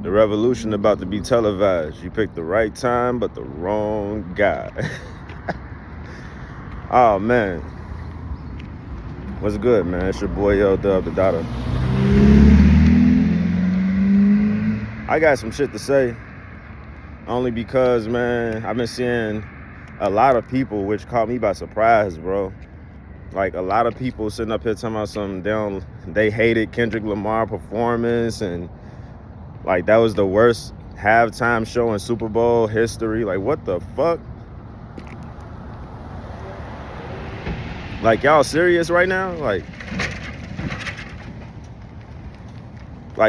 The revolution about to be televised. You picked the right time, but the wrong guy. Oh, man. What's good, man? It's your boy, L-Dub, the Dada. I got some shit to say. Only because, man, I've been seeing a lot of people, which caught me by surprise, bro. Like, a lot of people sitting up here talking about something they hated Kendrick Lamar performance, and like that was the worst halftime show in Super Bowl history. Like, what the fuck? Like, y'all serious right now? Like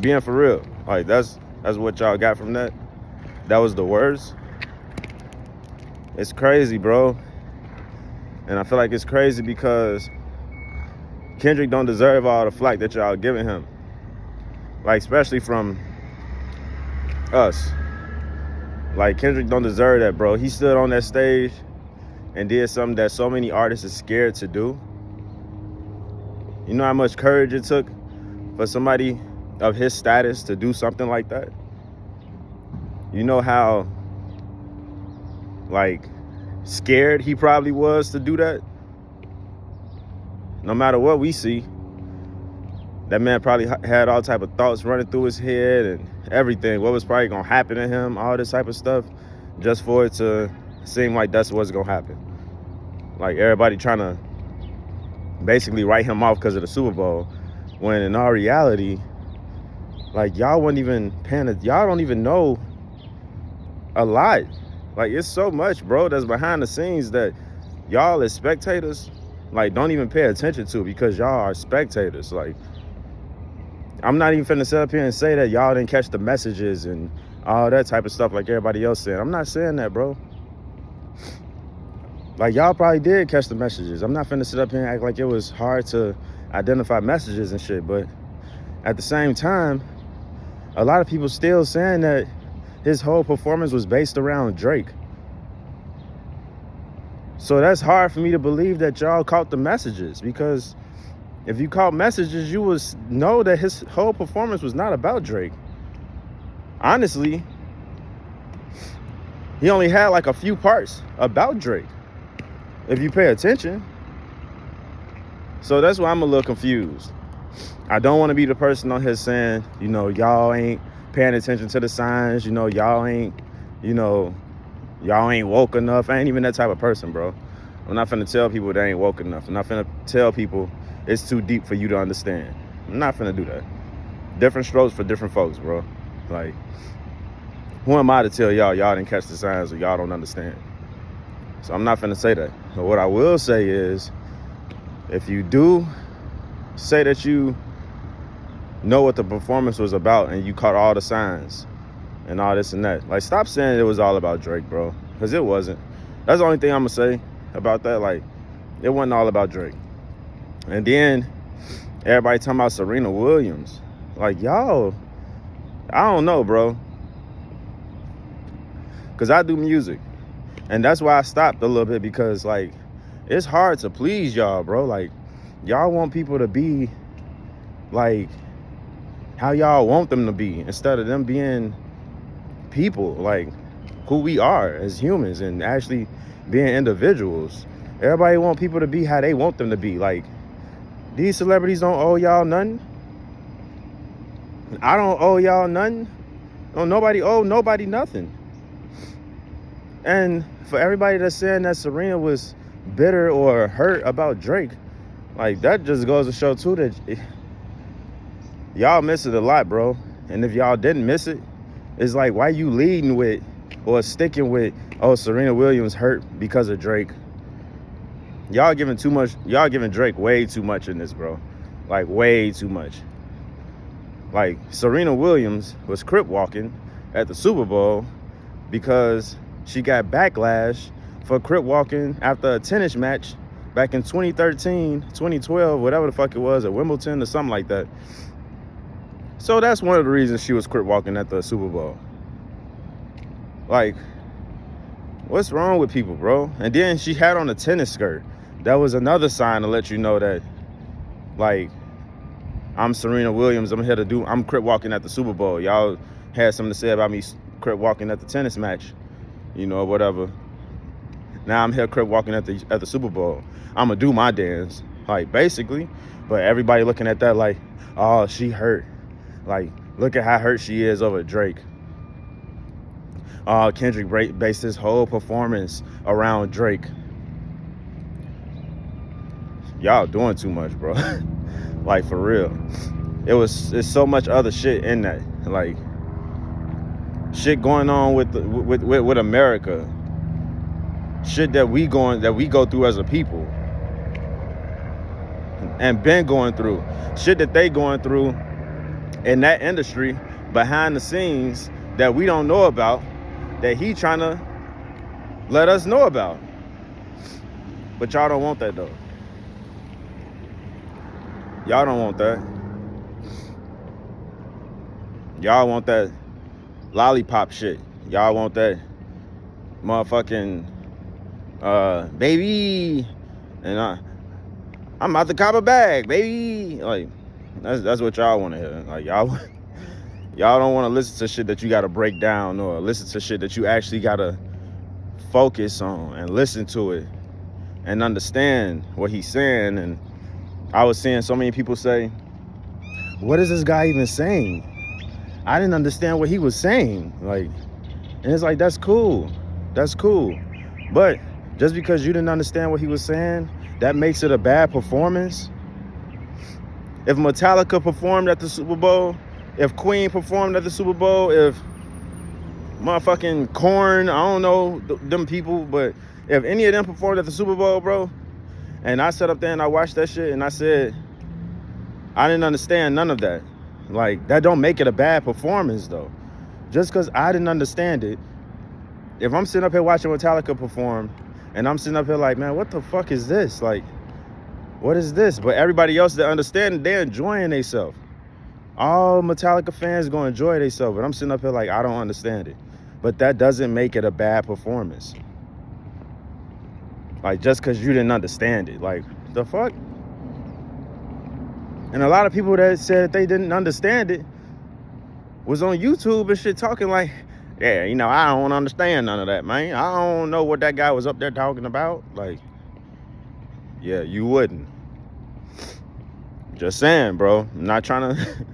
being for real. Like, that's what y'all got from that? That was the worst? It's crazy, bro. And I feel like it's crazy because Kendrick don't deserve all the flack that y'all giving him. Like, especially from us. Like, Kendrick don't deserve that, bro. He stood on that stage and did something that so many artists are scared to do. You know how much courage it took for somebody of his status to do something like that? You know how, like, scared he probably was to do that? No matter what we see, that man probably had all type of thoughts running through his head and everything. What was probably gonna happen to him, all this type of stuff, just for it to seem like that's what's gonna happen. Like, everybody trying to basically write him off because of the Super Bowl, when in all reality, like, y'all wasn't even paying it. Y'all don't even know a lot. Like, it's so much, bro, that's behind the scenes that y'all as spectators, like, don't even pay attention to because y'all are spectators. Like, I'm not even finna sit up here and say that y'all didn't catch the messages and all that type of stuff like everybody else said. I'm not saying that, bro. Like, y'all probably did catch the messages. I'm not finna sit up here and act like it was hard to identify messages and shit, but at the same time, a lot of people still saying that his whole performance was based around Drake. So that's hard for me to believe that y'all caught the messages, because if you caught messages, you would know that his whole performance was not about Drake. Honestly, he only had like a few parts about Drake, if you pay attention. So that's why I'm a little confused. I don't want to be the person on here saying, you know, y'all ain't paying attention to the signs, you know, y'all ain't woke enough. I ain't even that type of person, bro. I'm not finna tell people they ain't woke enough. I'm not finna tell people it's too deep for you to understand. I'm not finna do that. Different strokes for different folks, bro. Like, who am I to tell y'all didn't catch the signs or y'all don't understand? So I'm not finna say that. But what I will say is, if you do say that you know what the performance was about and you caught all the signs and all this and that, like, stop saying it was all about Drake, bro, because it wasn't. That's the only thing I'm gonna say about that. Like, it wasn't all about Drake. And then everybody talking about Serena Williams. Like, y'all, I don't know, bro, because I do music, and that's why I stopped a little bit, because, like, it's hard to please y'all, bro. Like, y'all want people to be like how y'all want them to be, instead of them being people, like who we are as humans and actually being individuals. Everybody want people to be how they want them to be. Like, these celebrities don't owe y'all nothing. I don't owe y'all nothing. Don't nobody owe nobody nothing. And for everybody that's saying that Serena was bitter or hurt about Drake, like, that just goes to show too that y'all miss it a lot, bro. And if y'all didn't miss it, it's like, why you leading with or sticking with, oh, Serena Williams hurt because of Drake? Y'all giving too much. Y'all giving Drake way too much in this, bro. Like, way too much. Like, Serena Williams was crip walking at the Super Bowl because she got backlash for crip walking after a tennis match back in 2013, 2012, whatever the fuck it was, at Wimbledon or something like that. So that's one of the reasons she was crip walking at the Super Bowl. Like, what's wrong with people, bro? And then she had on a tennis skirt. That was another sign to let you know that, like, I'm Serena Williams. I'm crip walking at the Super Bowl. Y'all had something to say about me crip walking at the tennis match, or whatever. Now I'm here crip walking at the Super Bowl. I'm going to do my dance, like, basically. But everybody looking at that like, oh, she hurt. Like, look at how hurt she is over Drake. Kendrick based his whole performance around Drake. Y'all doing too much, bro. Like, for real. It's so much other shit in that. Like, shit going on with America. Shit that we go through as a people. And been going through. Shit that they going through in that industry behind the scenes that we don't know about, that he trying to let us know about. But y'all don't want that, though. Y'all don't want that. Y'all want that lollipop shit. Y'all want that motherfucking baby, and I'm about to cop a bag, baby. Like, that's what y'all want to hear. Like, y'all don't want to listen to shit that you got to break down, or listen to shit that you actually got to focus on and listen to it and understand what he's saying. And I was seeing so many people say, what is this guy even saying? I didn't understand what he was saying. Like, and it's like, that's cool. That's cool. But just because you didn't understand what he was saying, that makes it a bad performance. If Metallica performed at the Super Bowl, if Queen performed at the Super Bowl, if motherfucking Korn, I don't know them people, but if any of them performed at the Super Bowl, bro, and I sat up there and I watched that shit and I said, I didn't understand none of that. Like, that don't make it a bad performance, though. Just because I didn't understand it, if I'm sitting up here watching Metallica perform, and I'm sitting up here like, man, what the fuck is this? Like, what is this? But everybody else that understand it, they're enjoying themselves. All Metallica fans gonna enjoy themselves, but I'm sitting up here like, I don't understand it. But that doesn't make it a bad performance. Like, just because you didn't understand it. Like, the fuck? And a lot of people that said that they didn't understand it was on YouTube and shit talking like, yeah, I don't understand none of that, man. I don't know what that guy was up there talking about. Like, yeah, you wouldn't. Just saying, bro. I'm not trying to,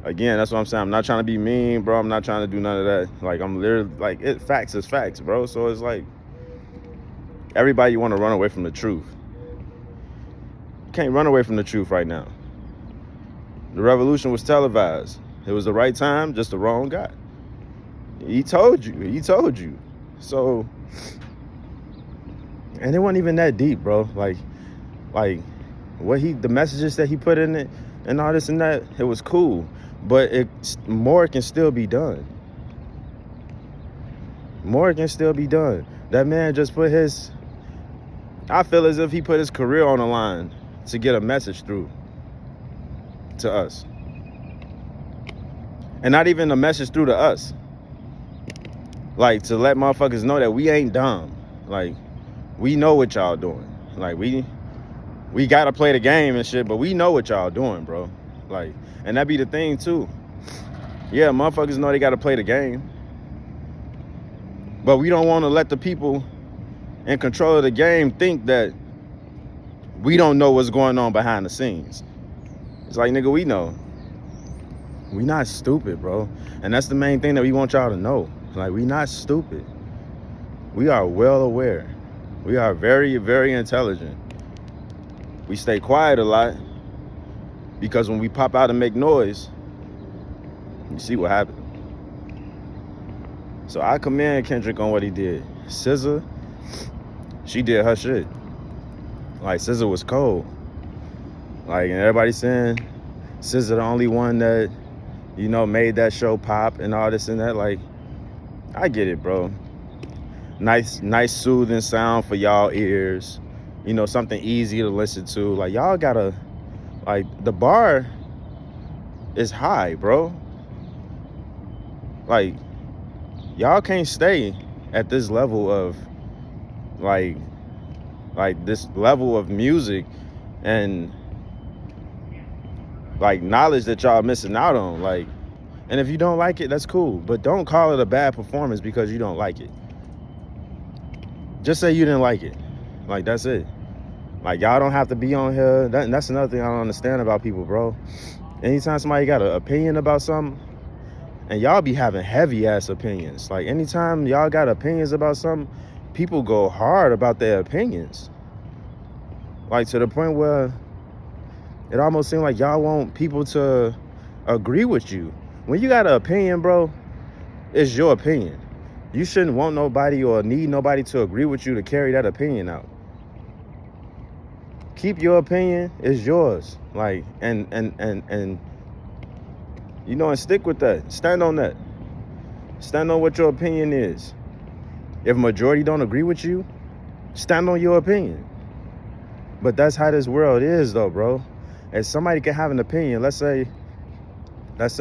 again, that's what I'm saying. I'm not trying to be mean, bro. I'm not trying to do none of that. Like, I'm literally, like, facts is facts, bro. So it's like, everybody want to run away from the truth. You can't run away from the truth right now. The revolution was televised. It was the right time, just the wrong guy. He told you. So, and it wasn't even that deep, bro. Like the messages that he put in it and all this and that, it was cool. But more can still be done. More can still be done. That man just I feel as if he put his career on the line to get a message through to us. And not even a message through to us. Like, to let motherfuckers know that we ain't dumb. Like, we know what y'all doing. Like, we gotta play the game and shit, but we know what y'all doing, bro. Like, and that be the thing too. Yeah, motherfuckers know they gotta play the game. But we don't want to let the people in control of the game think that we don't know what's going on behind the scenes. It's like, nigga, we know. We not stupid, bro. And that's the main thing that we want y'all to know. Like, we not stupid. We are well aware. We are very, very intelligent. We stay quiet a lot because when we pop out and make noise, you see what happens. So I commend Kendrick on what he did. SZA, she did her shit. Like, SZA was cold. Like, and everybody saying SZA the only one that, made that show pop and all this and that. Like, I get it, bro. Nice soothing sound for y'all ears. Something easy to listen to. Like, y'all gotta, like, the bar is high, bro. Like, y'all can't stay at this level of, like this level of music and, like, knowledge that y'all missing out on. Like, And if you don't like it, that's cool. But don't call it a bad performance because you don't like it. Just say you didn't like it. Like, that's it. Like, y'all don't have to be on here. That's another thing I don't understand about people, bro. Anytime somebody got an opinion about something, and y'all be having heavy-ass opinions. Like, anytime y'all got opinions about something, people go hard about their opinions. Like, to the point where it almost seems like y'all want people to agree with you. When you got an opinion, bro, it's your opinion. You shouldn't want nobody or need nobody to agree with you to carry that opinion out. Keep your opinion, it's yours. Like, and you know, and stick with that. Stand on that. Stand on what your opinion is. If majority don't agree with you, stand on your opinion. But that's how this world is, though, bro. If somebody can have an opinion, let's say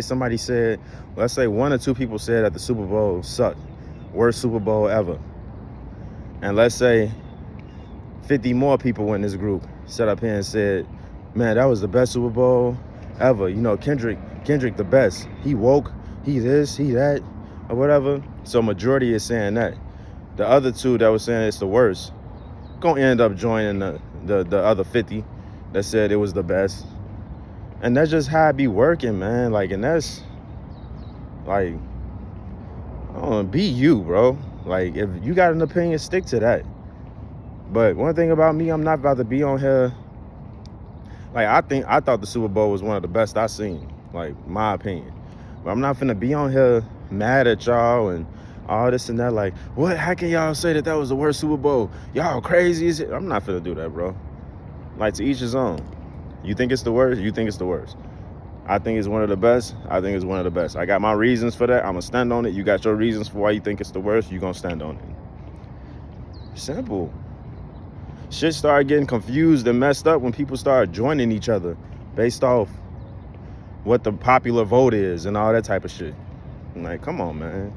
somebody said, let's say one or two people said that the Super Bowl sucked. Worst Super Bowl ever. And let's say 50 more people in this group sat up here and said, man, that was the best Super Bowl ever. You know, Kendrick the best. He woke, he this, he that, or whatever. So majority is saying that. The other two that was saying it's the worst gonna end up joining the other 50 that said it was the best. And that's just how it be working, man. Like, and that's like, I don't know, be you, bro. Like, if you got an opinion, stick to that. But one thing about me, I'm not about to be on here. Like, I thought the Super Bowl was one of the best I seen. Like, my opinion. But I'm not finna be on here mad at y'all and all this and that. Like, what? How can y'all say that was the worst Super Bowl? Y'all crazy? Is it? I'm not finna do that, bro. Like, to each his own. You think it's the worst? You think it's the worst. I think it's one of the best. I think it's one of the best. I got my reasons for that. I'm gonna stand on it. You got your reasons for why you think it's the worst. You gonna stand on it. Simple. Shit started getting confused and messed up when people started joining each other based off what the popular vote is and all that type of shit. Like, come on, man.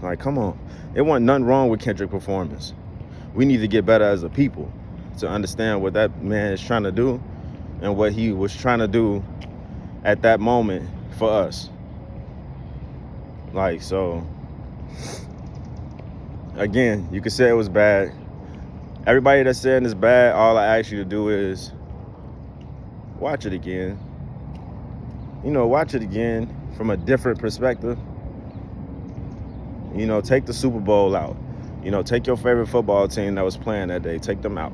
Like, come on. It wasn't nothing wrong with Kendrick's performance. We need to get better as a people to understand what that man is trying to do and what he was trying to do at that moment for us. Like, so, again, you could say it was bad. Everybody that's saying it's bad, all I ask you to do is watch it again. You know, watch it again from a different perspective. You know, take the Super Bowl out. You know, take your favorite football team that was playing that day. Take them out.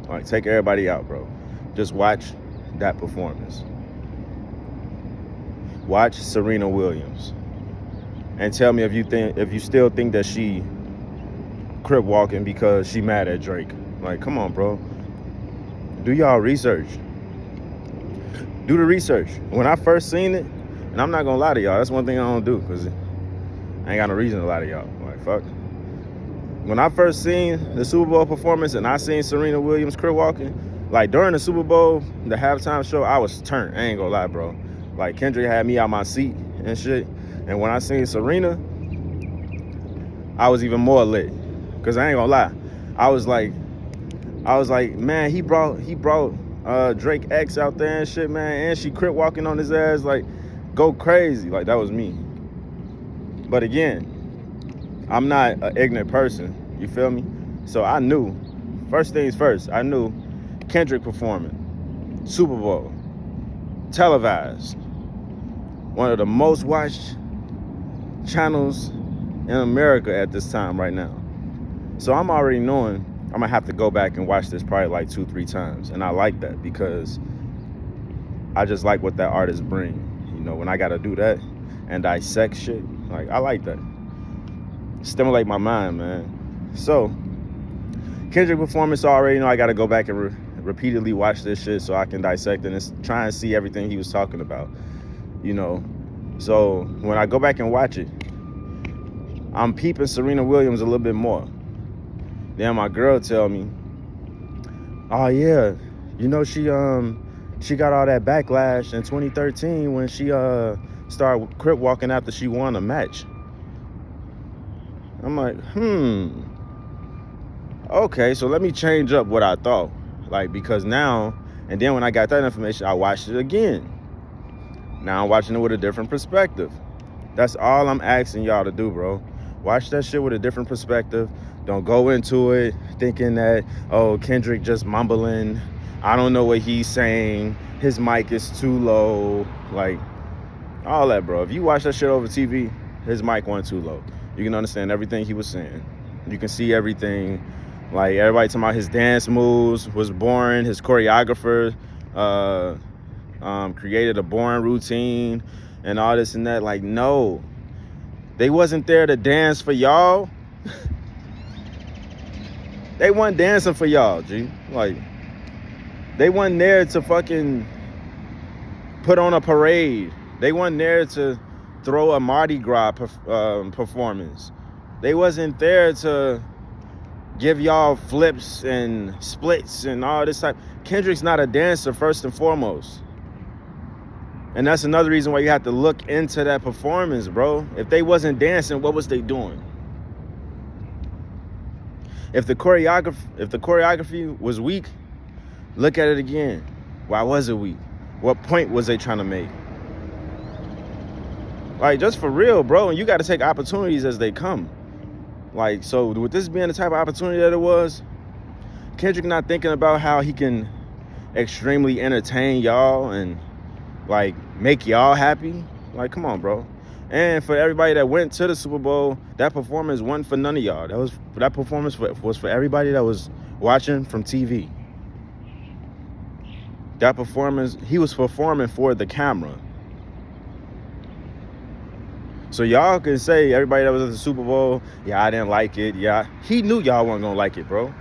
All right, take everybody out, bro. Just watch that performance. Watch Serena Williams. And tell me if you still think that she crip walking because she mad at Drake. Like, come on, bro. Do y'all research. Do the research. When I first seen it, and I'm not gonna lie to y'all, that's one thing I don't do, because I ain't got no reason to lie to y'all. Like, fuck. When I first seen the Super Bowl performance and I seen Serena Williams crip walking, like, during the Super Bowl, the halftime show, I was turned. I ain't gonna lie, bro. Like, Kendrick had me out my seat and shit. And when I seen Serena, I was even more lit. Cause I ain't gonna lie, I was like, man, he brought Drake X out there and shit, man, and she crip walking on his ass, like, go crazy. Like, that was me. But again, I'm not an ignorant person, you feel me? So I knew, first things first, I knew Kendrick performing, Super Bowl, televised, one of the most watched channels in America at this time right now. So I'm already knowing I'm gonna have to go back and watch this probably like 2-3 times. And I like that because I just like what that artist bring. You know, when I gotta do that and dissect shit, like, I like that. Stimulate my mind, man. So, Kendrick performance, I already know I gotta go back and repeatedly watch this shit so I can dissect it and try and see everything he was talking about. You know, so when I go back and watch it, I'm peeping Serena Williams a little bit more. Then my girl tell me, oh yeah, you know, she got all that backlash in 2013 when she started crip walking after she won a match. I'm like, okay, so let me change up what I thought. Like, because now, and then when I got that information, I watched it again. Now I'm watching it with a different perspective. That's all I'm asking y'all to do, bro. Watch that shit with a different perspective. Don't go into it thinking that, oh, Kendrick just mumbling. I don't know what he's saying. His mic is too low. Like, all that, bro. If you watch that shit over TV, his mic went too low. You can understand everything he was saying. You can see everything. Like, everybody talking about his dance moves was boring. His choreographer created a boring routine and all this and that. Like, no. They wasn't there to dance for y'all. They wasn't dancing for y'all, G. Like, they wasn't there to fucking put on a parade. They wasn't there to throw a Mardi Gras performance. They wasn't there to give y'all flips and splits and all this type. Kendrick's not a dancer, first and foremost. And that's another reason why you have to look into that performance, bro. If they wasn't dancing, what was they doing? If the choreography was weak, look at it again. Why was it weak? What point was they trying to make? Like, just for real, bro. And you got to take opportunities as they come. Like, so with this being the type of opportunity that it was, Kendrick not thinking about how he can extremely entertain y'all and, like, make y'all happy. Like, come on, bro. And for everybody that went to the Super Bowl, that performance wasn't for none of y'all. That performance was for everybody that was watching from TV. That performance, he was performing for the camera. So y'all can say, everybody that was at the Super Bowl, yeah, I didn't like it. Yeah, he knew y'all weren't gonna like it, bro.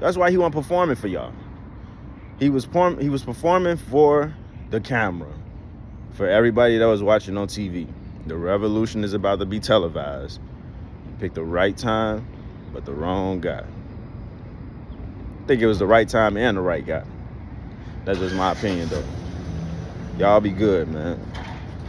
That's why he wasn't performing for y'all. He was performing for the camera, for everybody that was watching on TV. The revolution is about to be televised. Picked the right time, but the wrong guy. I think it was the right time and the right guy. That's just my opinion, though. Y'all be good, man.